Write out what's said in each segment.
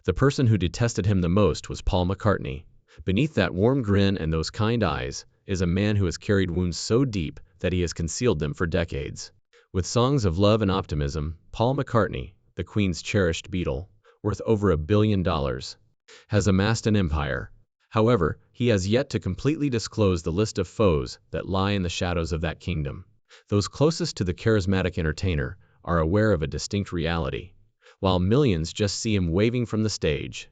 The person who detested him the most was Paul McCartney. Beneath that warm grin and those kind eyes is a man who has carried wounds so deep that he has concealed them for decades. With songs of love and optimism, Paul McCartney, the Queen's cherished Beatle, worth over $1 billion, has amassed an empire. However, he has yet to completely disclose the list of foes that lie in the shadows of that kingdom. Those closest to the charismatic entertainer are aware of a distinct reality, while millions just see him waving from the stage.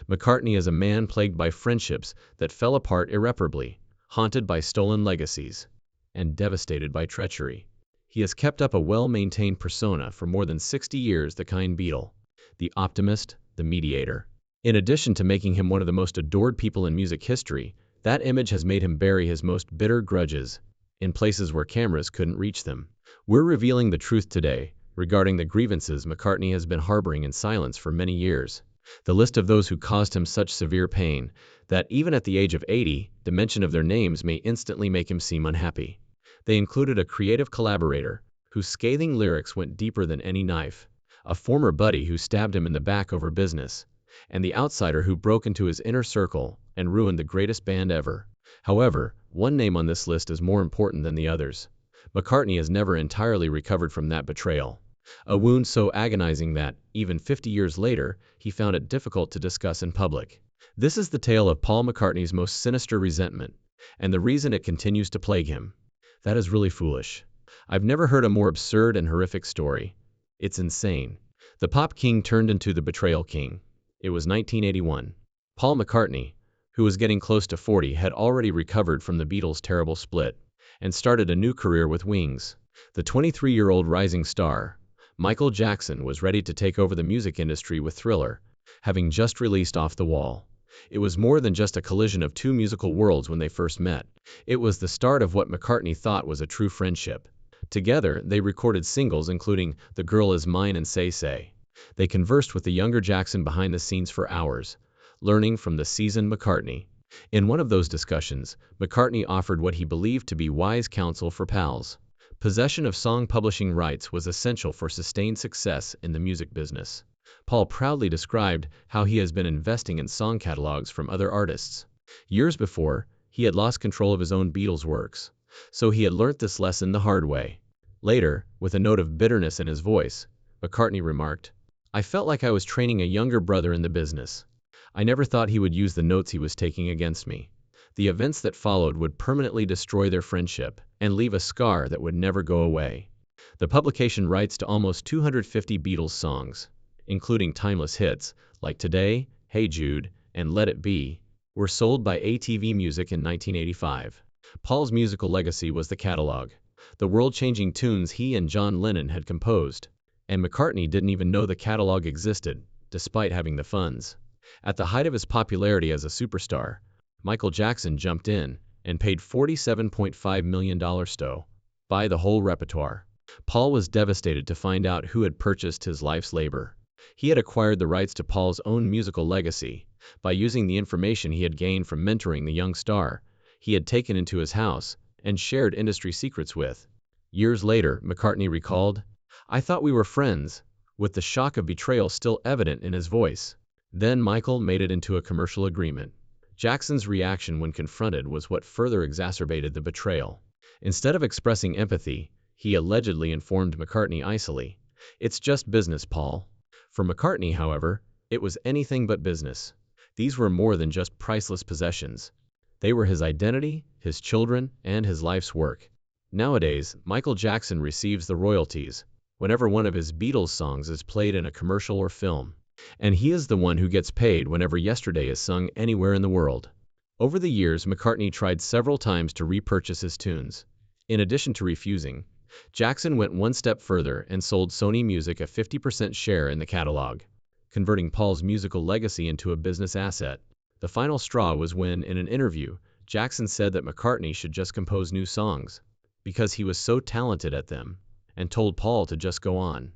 McCartney is a man plagued by friendships that fell apart irreparably, haunted by stolen legacies, and devastated by treachery. He has kept up a well-maintained persona for more than 60 years, the kind Beatle, the optimist, the mediator. In addition to making him one of the most adored people in music history, that image has made him bury his most bitter grudges in places where cameras couldn't reach them. We're revealing the truth today regarding the grievances McCartney has been harboring in silence for many years. The list of those who caused him such severe pain that even at the age of 80, the mention of their names may instantly make him seem unhappy. They included a creative collaborator whose scathing lyrics went deeper than any knife, a former buddy who stabbed him in the back over business, and the outsider who broke into his inner circle and ruined the greatest band ever. However, one name on this list is more important than the others. McCartney has never entirely recovered from that betrayal, a wound so agonizing that, even 50 years later, he found it difficult to discuss in public. This is the tale of Paul McCartney's most sinister resentment, and the reason it continues to plague him. That is really foolish. I've never heard a more absurd and horrific story. It's insane. The pop king turned into the betrayal king. It was 1981. Paul McCartney, who was getting close to 40, had already recovered from the Beatles' terrible split and started a new career with Wings. The 23-year-old rising star, Michael Jackson, was ready to take over the music industry with Thriller, having just released Off the Wall. It was more than just a collision of two musical worlds when they first met. It was the start of what McCartney thought was a true friendship. Together, they recorded singles including The Girl Is Mine and Say Say. They conversed with the younger Jackson behind the scenes for hours, learning from the seasoned McCartney. In one of those discussions, McCartney offered what he believed to be wise counsel for pals. Possession of song publishing rights was essential for sustained success in the music business. Paul proudly described how he has been investing in song catalogs from other artists. Years before, he had lost control of his own Beatles works, so he had learnt this lesson the hard way. Later, with a note of bitterness in his voice, McCartney remarked, "I felt like I was training a younger brother in the business. I never thought he would use the notes he was taking against me." The events that followed would permanently destroy their friendship and leave a scar that would never go away. The publication rights to almost 250 Beatles songs, including timeless hits like Today, Hey Jude, and Let It Be, were sold by ATV Music in 1985. Paul's musical legacy was the catalog, the world-changing tunes he and John Lennon had composed, and McCartney didn't even know the catalog existed, despite having the funds. At the height of his popularity as a superstar, Michael Jackson jumped in and paid $47.5 million to buy the whole repertoire. Paul was devastated to find out who had purchased his life's labor. He had acquired the rights to Paul's own musical legacy by using the information he had gained from mentoring the young star he had taken into his house and shared industry secrets with. Years later, McCartney recalled, "I thought we were friends," with the shock of betrayal still evident in his voice. Then Michael made it into a commercial agreement. Jackson's reaction when confronted was what further exacerbated the betrayal. Instead of expressing empathy, he allegedly informed McCartney icily, "It's just business, Paul." For McCartney, however, it was anything but business. These were more than just priceless possessions. They were his identity, his children, and his life's work. Nowadays, Michael Jackson receives the royalties whenever one of his Beatles songs is played in a commercial or film, and he is the one who gets paid whenever Yesterday is sung anywhere in the world. Over the years, McCartney tried several times to repurchase his tunes. In addition to refusing, Jackson went one step further and sold Sony Music a 50% share in the catalog, converting Paul's musical legacy into a business asset. The final straw was when, in an interview, Jackson said that McCartney should just compose new songs, because he was so talented at them, and told Paul to just go on.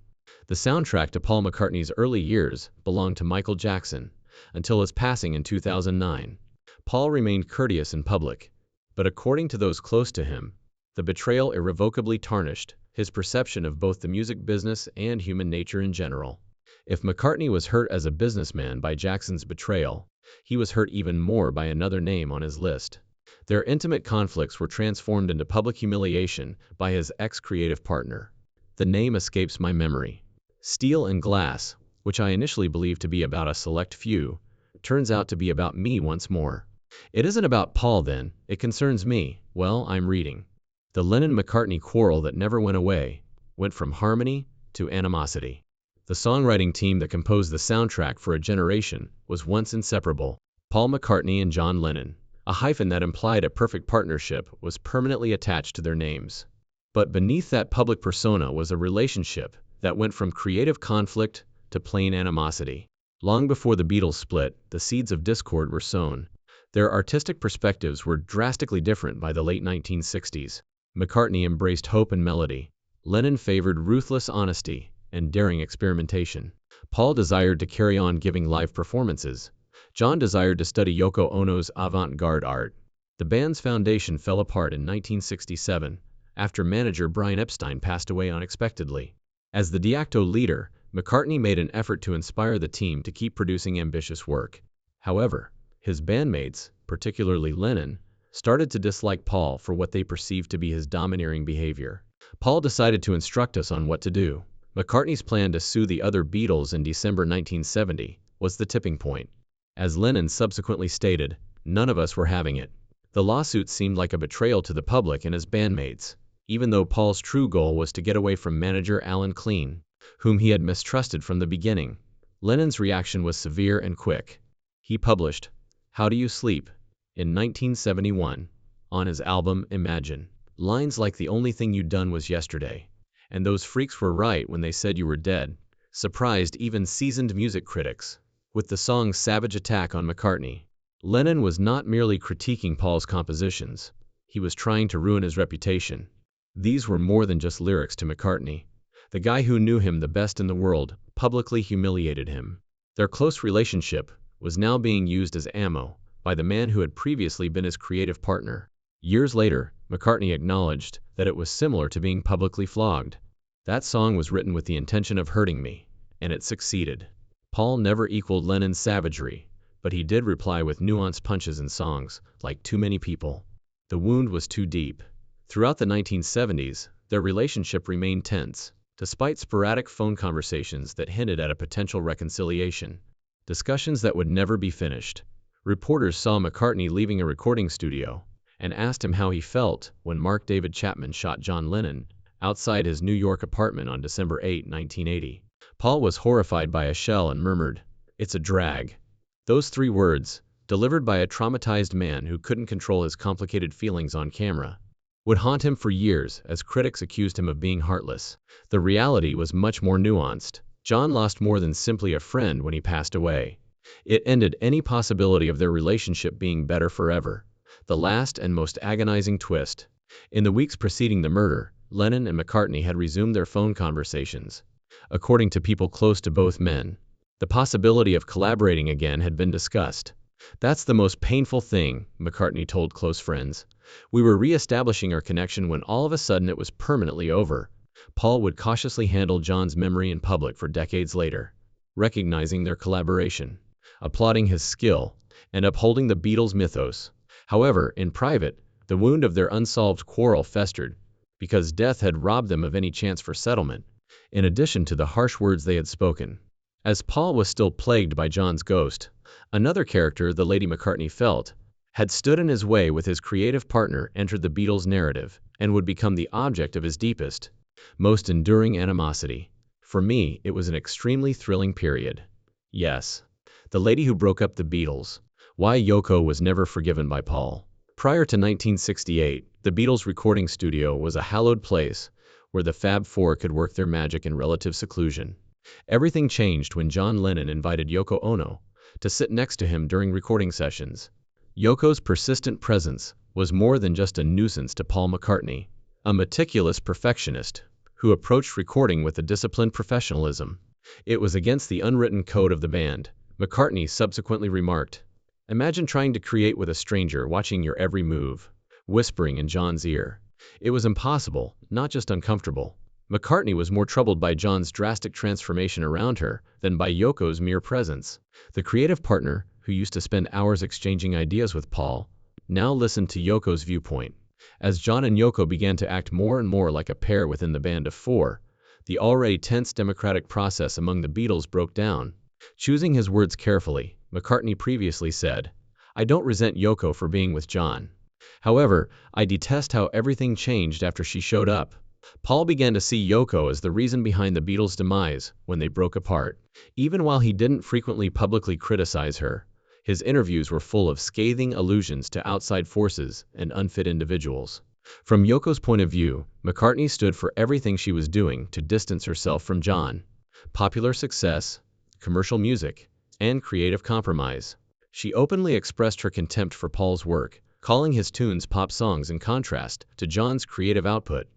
The soundtrack to Paul McCartney's early years belonged to Michael Jackson, until his passing in 2009. Paul remained courteous in public, but according to those close to him, the betrayal irrevocably tarnished his perception of both the music business and human nature in general. If McCartney was hurt as a businessman by Jackson's betrayal, he was hurt even more by another name on his list. Their intimate conflicts were transformed into public humiliation by his ex-creative partner. The name escapes my memory. Steel and Glass, which I initially believed to be about a select few, turns out to be about me once more. It isn't about Paul then, it concerns me. Well, I'm reading. The Lennon-McCartney quarrel that never went away went from harmony to animosity. The songwriting team that composed the soundtrack for a generation was once inseparable. Paul McCartney and John Lennon. A hyphen that implied a perfect partnership was permanently attached to their names. But beneath that public persona was a relationship that went from creative conflict to plain animosity. Long before the Beatles split, the seeds of discord were sown. Their artistic perspectives were drastically different by the late 1960s. McCartney embraced hope and melody. Lennon favored ruthless honesty and daring experimentation. Paul desired to carry on giving live performances. John desired to study Yoko Ono's avant-garde art. The band's foundation fell apart in 1967 after manager Brian Epstein passed away unexpectedly. As the de facto leader, McCartney made an effort to inspire the team to keep producing ambitious work. However, his bandmates, particularly Lennon, started to dislike Paul for what they perceived to be his domineering behavior. Paul decided to instruct us on what to do. McCartney's plan to sue the other Beatles in December 1970 was the tipping point. As Lennon subsequently stated, none of us were having it. The lawsuit seemed like a betrayal to the public and his bandmates, even though Paul's true goal was to get away from manager Alan Klein, whom he had mistrusted from the beginning. Lennon's reaction was severe and quick. He published How Do You Sleep in 1971 on his album Imagine. Lines like the only thing you'd done was yesterday, and those freaks were right when they said you were dead, surprised even seasoned music critics. With the song's savage attack on McCartney, Lennon was not merely critiquing Paul's compositions, he was trying to ruin his reputation. These were more than just lyrics to McCartney. The guy who knew him the best in the world publicly humiliated him. Their close relationship was now being used as ammo by the man who had previously been his creative partner. Years later, McCartney acknowledged that it was similar to being publicly flogged. That song was written with the intention of hurting me, and it succeeded. Paul never equaled Lennon's savagery, but he did reply with nuanced punches in songs like Too Many People. The wound was too deep. Throughout the 1970s, their relationship remained tense, despite sporadic phone conversations that hinted at a potential reconciliation. Discussions that would never be finished. Reporters saw McCartney leaving a recording studio and asked him how he felt when Mark David Chapman shot John Lennon outside his New York apartment on December 8, 1980. Paul was horrified by a shell and murmured, "It's a drag." Those 3 words, delivered by a traumatized man who couldn't control his complicated feelings on camera, would haunt him for years as critics accused him of being heartless. The reality was much more nuanced. John lost more than simply a friend when he passed away. It ended any possibility of their relationship being better forever. The last and most agonizing twist. In the weeks preceding the murder, Lennon and McCartney had resumed their phone conversations. According to people close to both men, the possibility of collaborating again had been discussed. "That's the most painful thing," McCartney told close friends. "We were re-establishing our connection when all of a sudden it was permanently over." Paul would cautiously handle John's memory in public for decades later, recognizing their collaboration, applauding his skill, and upholding the Beatles' mythos. However, in private, the wound of their unsolved quarrel festered, because death had robbed them of any chance for settlement, in addition to the harsh words they had spoken. As Paul was still plagued by John's ghost, another character the Lady McCartney felt had stood in his way with his creative partner entered the Beatles' narrative and would become the object of his deepest, most enduring animosity. For me, it was an extremely thrilling period. Yes, the lady who broke up the Beatles. Why Yoko was never forgiven by Paul. Prior to 1968, the Beatles' recording studio was a hallowed place where the Fab Four could work their magic in relative seclusion. Everything changed when John Lennon invited Yoko Ono to sit next to him during recording sessions. Yoko's persistent presence was more than just a nuisance to Paul McCartney, a meticulous perfectionist who approached recording with a disciplined professionalism. It was against the unwritten code of the band. McCartney subsequently remarked, "Imagine trying to create with a stranger watching your every move, whispering in John's ear. It was impossible, not just uncomfortable." McCartney was more troubled by John's drastic transformation around her than by Yoko's mere presence. The creative partner, who used to spend hours exchanging ideas with Paul, now listened to Yoko's viewpoint. As John and Yoko began to act more and more like a pair within the band of four, the already tense democratic process among the Beatles broke down. Choosing his words carefully, McCartney previously said, "I don't resent Yoko for being with John. However, I detest how everything changed after she showed up." Paul began to see Yoko as the reason behind the Beatles' demise when they broke apart. Even while he didn't frequently publicly criticize her, his interviews were full of scathing allusions to outside forces and unfit individuals. From Yoko's point of view, McCartney stood for everything she was doing to distance herself from John: popular success, commercial music, and creative compromise. She openly expressed her contempt for Paul's work, calling his tunes pop songs in contrast to John's creative output.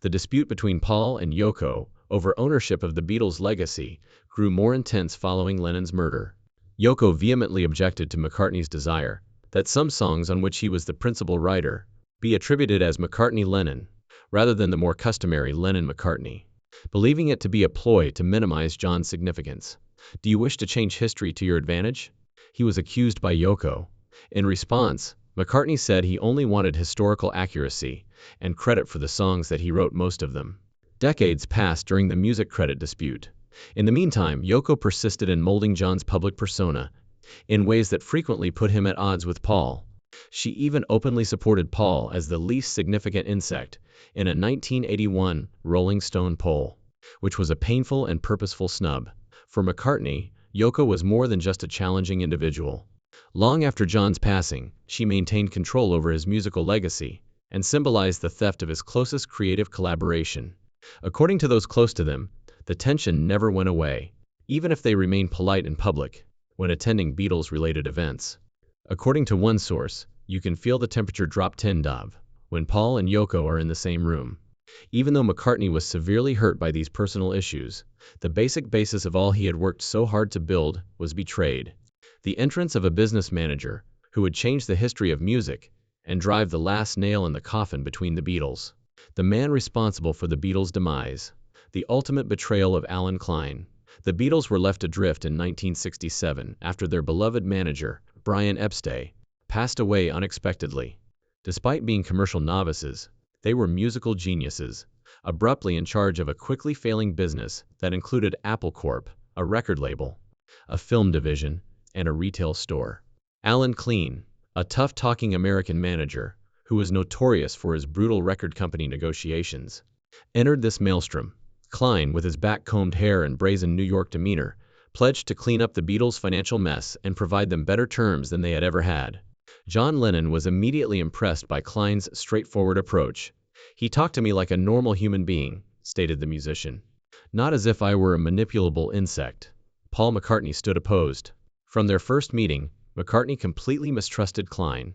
The dispute between Paul and Yoko over ownership of the Beatles' legacy grew more intense following Lennon's murder. Yoko vehemently objected to McCartney's desire that some songs on which he was the principal writer be attributed as McCartney-Lennon, rather than the more customary Lennon-McCartney, believing it to be a ploy to minimize John's significance. "Do you wish to change history to your advantage?" he was accused by Yoko. In response, McCartney said he only wanted historical accuracy and credit for the songs that he wrote, most of them. Decades passed during the music credit dispute. In the meantime, Yoko persisted in molding John's public persona in ways that frequently put him at odds with Paul. She even openly supported Paul as the least significant insect in a 1981 Rolling Stone poll, which was a painful and purposeful snub. For McCartney, Yoko was more than just a challenging individual. Long after John's passing, she maintained control over his musical legacy and symbolized the theft of his closest creative collaboration. According to those close to them, the tension never went away, even if they remained polite in public when attending Beatles-related events. According to one source, you can feel the temperature drop 10 degrees when Paul and Yoko are in the same room. Even though McCartney was severely hurt by these personal issues, the basic basis of all he had worked so hard to build was betrayed. The entrance of a business manager who would change the history of music and drive the last nail in the coffin between the Beatles. The man responsible for the Beatles' demise. The ultimate betrayal of Alan Klein. The Beatles were left adrift in 1967 after their beloved manager, Brian Epstein, passed away unexpectedly. Despite being commercial novices, they were musical geniuses, abruptly in charge of a quickly failing business that included Apple Corp., a record label, a film division, and a retail store. Alan Klein, a tough-talking American manager who was notorious for his brutal record company negotiations, entered this maelstrom. Klein, with his back-combed hair and brazen New York demeanor, pledged to clean up the Beatles' financial mess and provide them better terms than they had ever had. John Lennon was immediately impressed by Klein's straightforward approach. "He talked to me like a normal human being," stated the musician. "Not as if I were a manipulable insect." Paul McCartney stood opposed. From their first meeting, McCartney completely mistrusted Klein.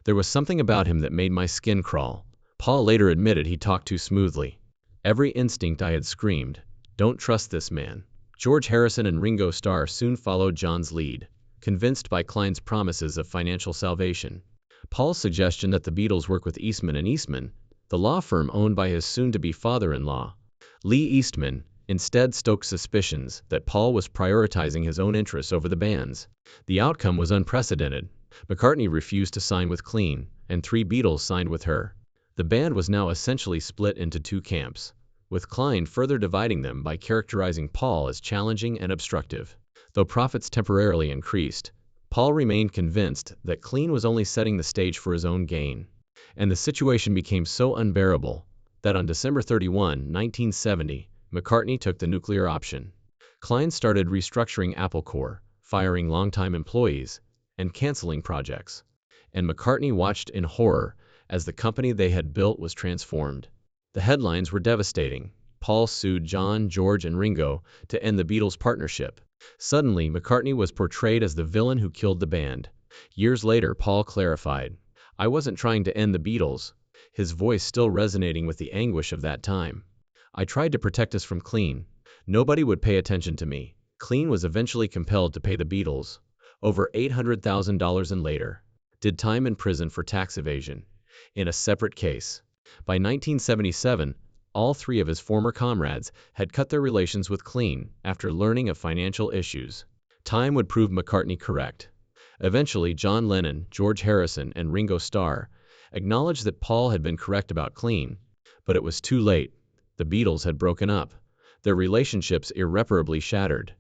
"There was something about him that made my skin crawl." Paul later admitted he talked too smoothly. "Every instinct I had screamed, 'Don't trust this man.'" George Harrison and Ringo Starr soon followed John's lead, convinced by Klein's promises of financial salvation. Paul's suggestion that the Beatles work with Eastman & Eastman, the law firm owned by his soon-to-be father-in-law, Lee Eastman, instead stoked suspicions that Paul was prioritizing his own interests over the band's. The outcome was unprecedented. McCartney refused to sign with Klein, and 3 Beatles signed with her. The band was now essentially split into 2 camps, with Klein further dividing them by characterizing Paul as challenging and obstructive. Though profits temporarily increased, Paul remained convinced that Klein was only setting the stage for his own gain. And the situation became so unbearable that on December 31, 1970, McCartney took the nuclear option. Klein started restructuring Apple Corp., firing longtime employees and canceling projects. And McCartney watched in horror as the company they had built was transformed. The headlines were devastating. Paul sued John, George, and Ringo to end the Beatles' partnership. Suddenly, McCartney was portrayed as the villain who killed the band. Years later, Paul clarified, "I wasn't trying to end the Beatles," his voice still resonating with the anguish of that time. "I tried to protect us from Klein. Nobody would pay attention to me." Klein was eventually compelled to pay the Beatles over $800,000 and later did time in prison for tax evasion in a separate case. By 1977, All three of his former comrades had cut their relations with Clean after learning of financial issues. Time would prove McCartney correct. Eventually, John Lennon, George Harrison, and Ringo Starr acknowledged that Paul had been correct about Clean, but it was too late. The Beatles had broken up, their relationships irreparably shattered,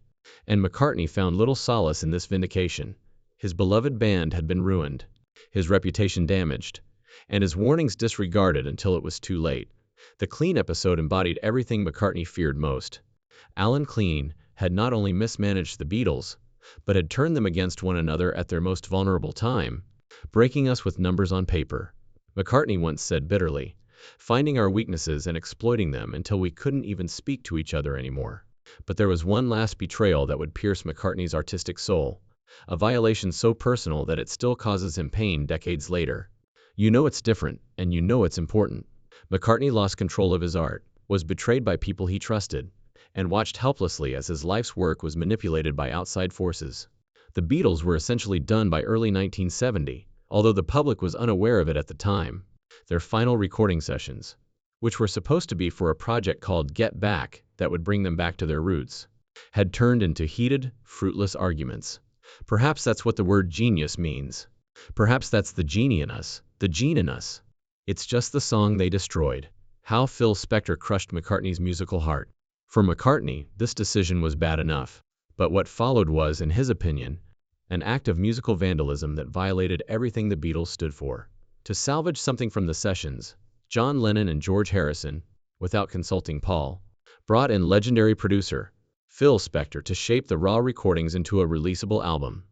and McCartney found little solace in this vindication. His beloved band had been ruined, his reputation damaged, and his warnings disregarded until it was too late. The Clean episode embodied everything McCartney feared most. Alan Clean had not only mismanaged the Beatles, but had turned them against one another at their most vulnerable time, breaking us with numbers on paper. McCartney once said bitterly, finding our weaknesses and exploiting them until we couldn't even speak to each other anymore. But there was one last betrayal that would pierce McCartney's artistic soul, a violation so personal that it still causes him pain decades later. You know it's different, and you know it's important. McCartney lost control of his art, was betrayed by people he trusted, and watched helplessly as his life's work was manipulated by outside forces. The Beatles were essentially done by early 1970, although the public was unaware of it at the time. Their final recording sessions, which were supposed to be for a project called Get Back that would bring them back to their roots, had turned into heated, fruitless arguments. Perhaps that's what the word genius means. Perhaps that's the genie in us, the gene in us. It's just the song they destroyed. How Phil Spector crushed McCartney's musical heart. For McCartney, this decision was bad enough, but what followed was, in his opinion, an act of musical vandalism that violated everything the Beatles stood for. To salvage something from the sessions, John Lennon and George Harrison, without consulting Paul, brought in legendary producer Phil Spector to shape the raw recordings into a releasable album.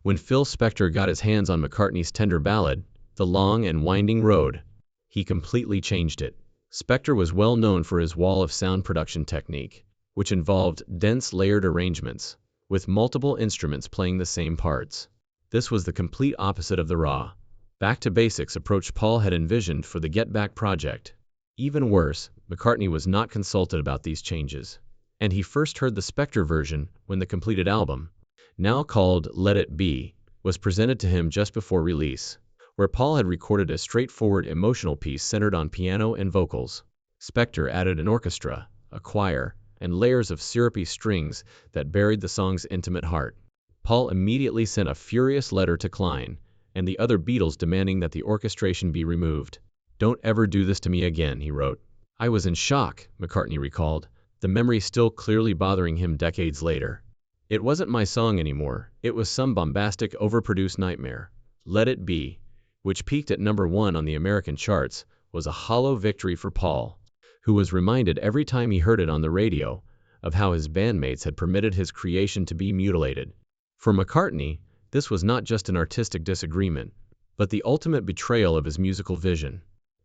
When Phil Spector got his hands on McCartney's tender ballad, The Long and Winding Road, he completely changed it. Spector was well known for his wall of sound production technique, which involved dense layered arrangements, with multiple instruments playing the same parts. This was the complete opposite of the raw, back-to-basics approach Paul had envisioned for the Get Back project. Even worse, McCartney was not consulted about these changes, and he first heard the Spector version when the completed album, now called Let It Be, was presented to him just before release, where Paul had recorded a straightforward emotional piece centered on piano and vocals. Spector added an orchestra, a choir, and layers of syrupy strings that buried the song's intimate heart. Paul immediately sent a furious letter to Klein and the other Beatles demanding that the orchestration be removed. "Don't ever do this to me again," he wrote. "I was in shock," McCartney recalled, the memory still clearly bothering him decades later. "It wasn't my song anymore, it was some bombastic, overproduced nightmare." Let It Be, which peaked at #1 on the American charts, was a hollow victory for Paul, who was reminded every time he heard it on the radio of how his bandmates had permitted his creation to be mutilated. For McCartney, this was not just an artistic disagreement, but the ultimate betrayal of his musical vision.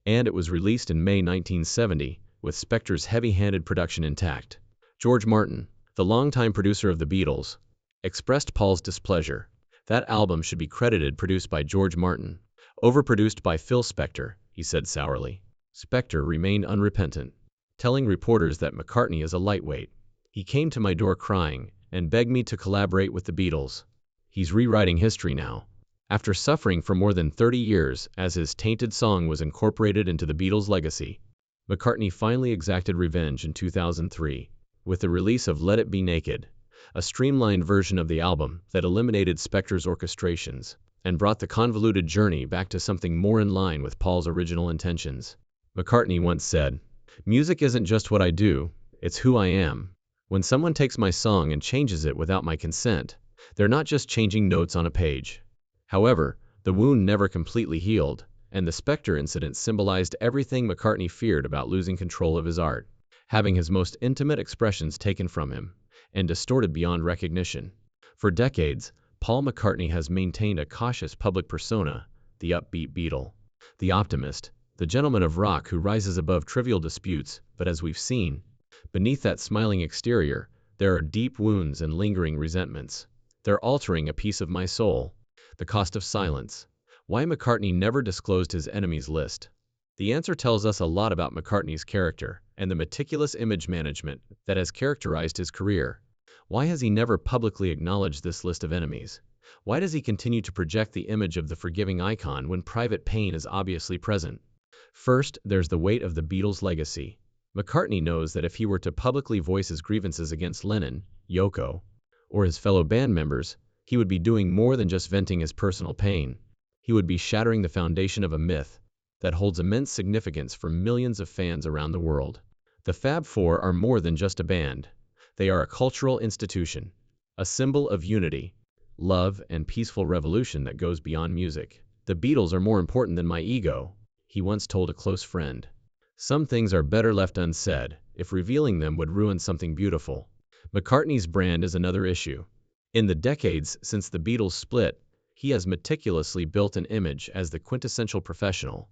And it was released in May 1970, with Spector's heavy-handed production intact. George Martin, the longtime producer of the Beatles, expressed Paul's displeasure. That album should be produced by George Martin, overproduced by Phil Spector, he said sourly. Spector remained unrepentant, telling reporters that McCartney is a lightweight. "He came to my door crying and begged me to collaborate with the Beatles. He's rewriting history now." After suffering for more than 30 years as his tainted song was incorporated into the Beatles' legacy, McCartney finally exacted revenge in 2003 with the release of Let It Be Naked, a streamlined version of the album that eliminated Spector's orchestrations and brought the convoluted journey back to something more in line with Paul's original intentions. McCartney once said, "Music isn't just what I do, it's who I am. When someone takes my song and changes it without my consent, they're not just changing notes on a page." However, the wound never completely healed, and the Spector incident symbolized everything McCartney feared about losing control of his art, having his most intimate expressions taken from him, and distorted beyond recognition. For decades, Paul McCartney has maintained a cautious public persona, the upbeat Beatle, the optimist, the gentleman of rock who rises above trivial disputes, but as we've seen, beneath that smiling exterior, there are deep wounds and lingering resentments. They're altering a piece of my soul. The cost of silence. Why McCartney never disclosed his enemies list. The answer tells us a lot about McCartney's character and the meticulous image management that has characterized his career. Why has he never publicly acknowledged this list of enemies? Why does he continue to project the image of the forgiving icon when private pain is obviously present? First, there's the weight of the Beatles' legacy. McCartney knows that if he were to publicly voice his grievances against Lennon, Yoko, or his fellow band members, he would be doing more than just venting his personal pain. He would be shattering the foundation of a myth that holds immense significance for millions of fans around the world. The Fab Four are more than just a band. They are a cultural institution, a symbol of unity, love, and peaceful revolution that goes beyond music. "The Beatles are more important than my ego," he once told a close friend. "Some things are better left unsaid, if revealing them would ruin something beautiful." McCartney's brand is another issue. In the decades since the Beatles split, he has meticulously built an image as the quintessential professional,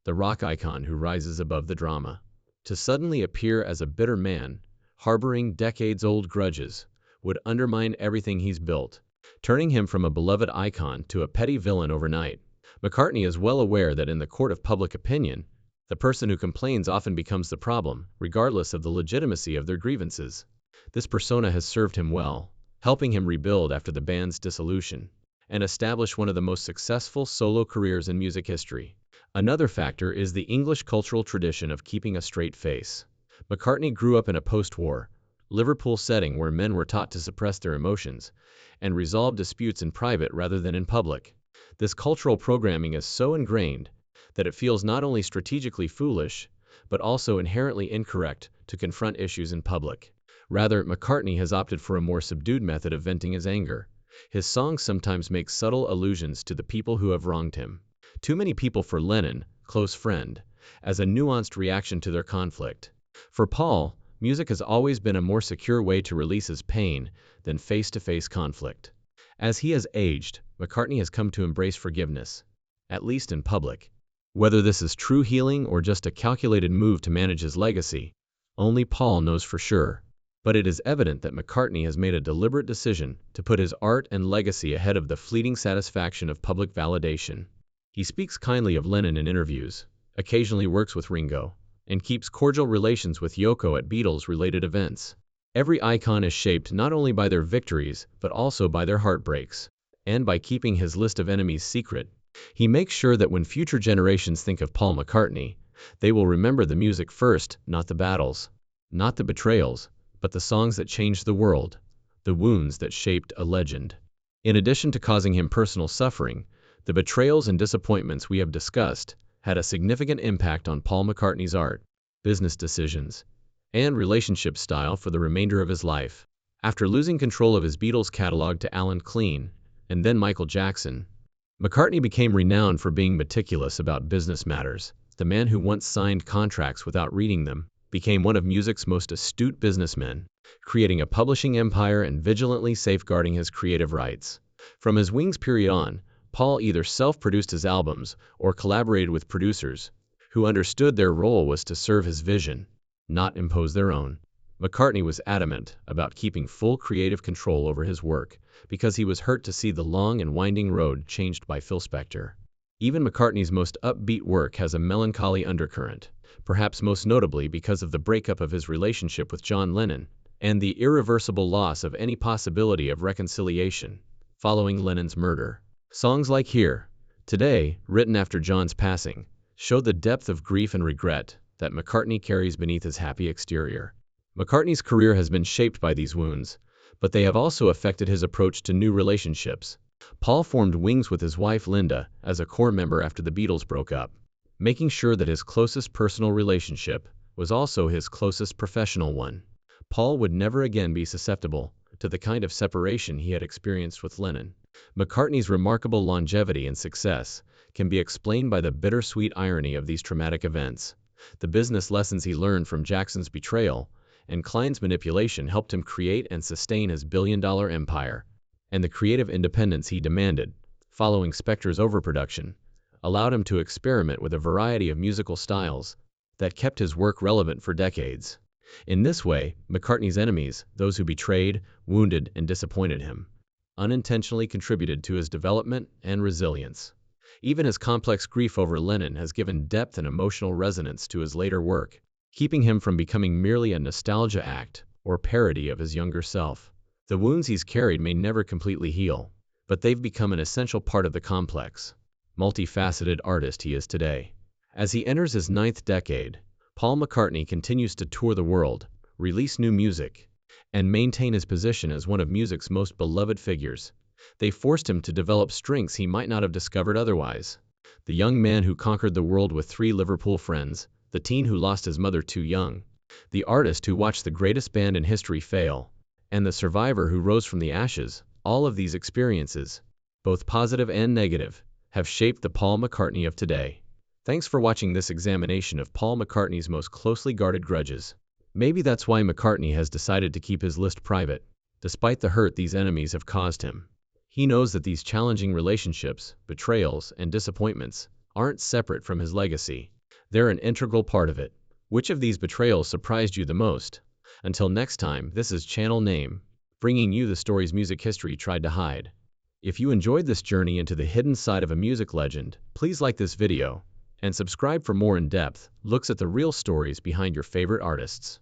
the rock icon who rises above the drama. To suddenly appear as a bitter man, harboring decades-old grudges, would undermine everything he's built, turning him from a beloved icon to a petty villain overnight. McCartney is well aware that in the court of public opinion, the person who complains often becomes the problem, regardless of the legitimacy of their grievances. This persona has served him well, helping him rebuild after the band's dissolution and establish one of the most successful solo careers in music history. Another factor is the English cultural tradition of keeping a straight face. McCartney grew up in a post-war Liverpool setting where men were taught to suppress their emotions and resolve disputes in private rather than in public. This cultural programming is so ingrained that it feels not only strategically foolish, but also inherently incorrect to confront issues in public. Rather, McCartney has opted for a more subdued method of venting his anger. His songs sometimes make subtle allusions to the people who have wronged him. Too Many People for Lennon, close friend, as a nuanced reaction to their conflict. For Paul, music has always been a more secure way to release his pain than face-to-face conflict. As he has aged, McCartney has come to embrace forgiveness, at least in public. Whether this is true healing or just a calculated move to manage his legacy, only Paul knows for sure. But it is evident that McCartney has made a deliberate decision to put his art and legacy ahead of the fleeting satisfaction of public validation. He speaks kindly of Lennon in interviews, occasionally works with Ringo, and keeps cordial relations with Yoko at Beatles-related events. Every icon is shaped not only by their victories, but also by their heartbreaks. And by keeping his list of enemies secret, he makes sure that when future generations think of Paul McCartney, they will remember the music first, not the battles, not the betrayals, but the songs that changed the world, the wounds that shaped a legend. In addition to causing him personal suffering, the betrayals and disappointments we have discussed had a significant impact on Paul McCartney's art, business decisions, and relationship style for the remainder of his life. After losing control of his Beatles catalog to Alan Klein, and then Michael Jackson, McCartney became renowned for being meticulous about business matters. The man who once signed contracts without reading them became one of music's most astute businessmen, creating a publishing empire and vigilantly safeguarding his creative rights. From his Wings period on, Paul either self-produced his albums or collaborated with producers who understood their role was to serve his vision, not impose their own. McCartney was adamant about keeping full creative control over his work because he was hurt to see the long and winding road changed by Phil Spector. Even McCartney's most upbeat work has a melancholy undercurrent, perhaps most notably because of the breakup of his relationship with John Lennon and the irreversible loss of any possibility of reconciliation following Lennon's murder. Songs like Here, Today, written after John's passing, show the depth of grief and regret that McCartney carries beneath his happy exterior. McCartney's career has been shaped by these wounds, but they have also affected his approach to new relationships. Paul formed Wings with his wife Linda as a core member after the Beatles broke up, making sure that his closest personal relationship was also his closest professional one. Paul would never again be susceptible to the kind of separation he had experienced with Lennon. McCartney's remarkable longevity and success can be explained by the bittersweet irony of these traumatic events. The business lessons he learned from Jackson's betrayal and Klein's manipulation helped him create and sustain his billion-dollar empire, and the creative independence he demanded, following Spector's overproduction, allowed him to experiment with a variety of musical styles that kept his work relevant for decades. In this way, McCartney's enemies, those who betrayed, wounded, and disappointed him, unintentionally contributed to his development and resilience. Even his complex grief over Lennon has given depth and emotional resonance to his later work, keeping him from becoming merely a nostalgia act or parody of his younger self. The wounds he's carried may never completely heal, but they've become an essential part of the complex, multifaceted artist he is today. As he enters his ninth decade, Paul McCartney continues to tour the world, release new music, and maintain his position as one of music's most beloved figures. They forced him to develop strengths he might not have discovered otherwise. The young man who conquered the world with 3 Liverpool friends, the teen who lost his mother too young, the artist who watched the greatest band in history fail, and the survivor who rose from the ashes. All of these experiences, both positive and negative, have shaped the Paul McCartney of today. Thanks for watching this examination of Paul McCartney's most closely guarded grudges. Maybe that's why McCartney has decided to keep his list private, despite the hurt these enemies have caused him. He knows that these challenging relationships, betrayals, and disappointments aren't separate from his legacy. They're an integral part of it. Which of these betrayals surprised you the most? Until next time, this is Channel Name, bringing you the stories music history tried to hide. If you enjoyed this journey into the hidden side of a music legend, please like this video and subscribe for more in-depth looks at the real stories behind your favorite artists.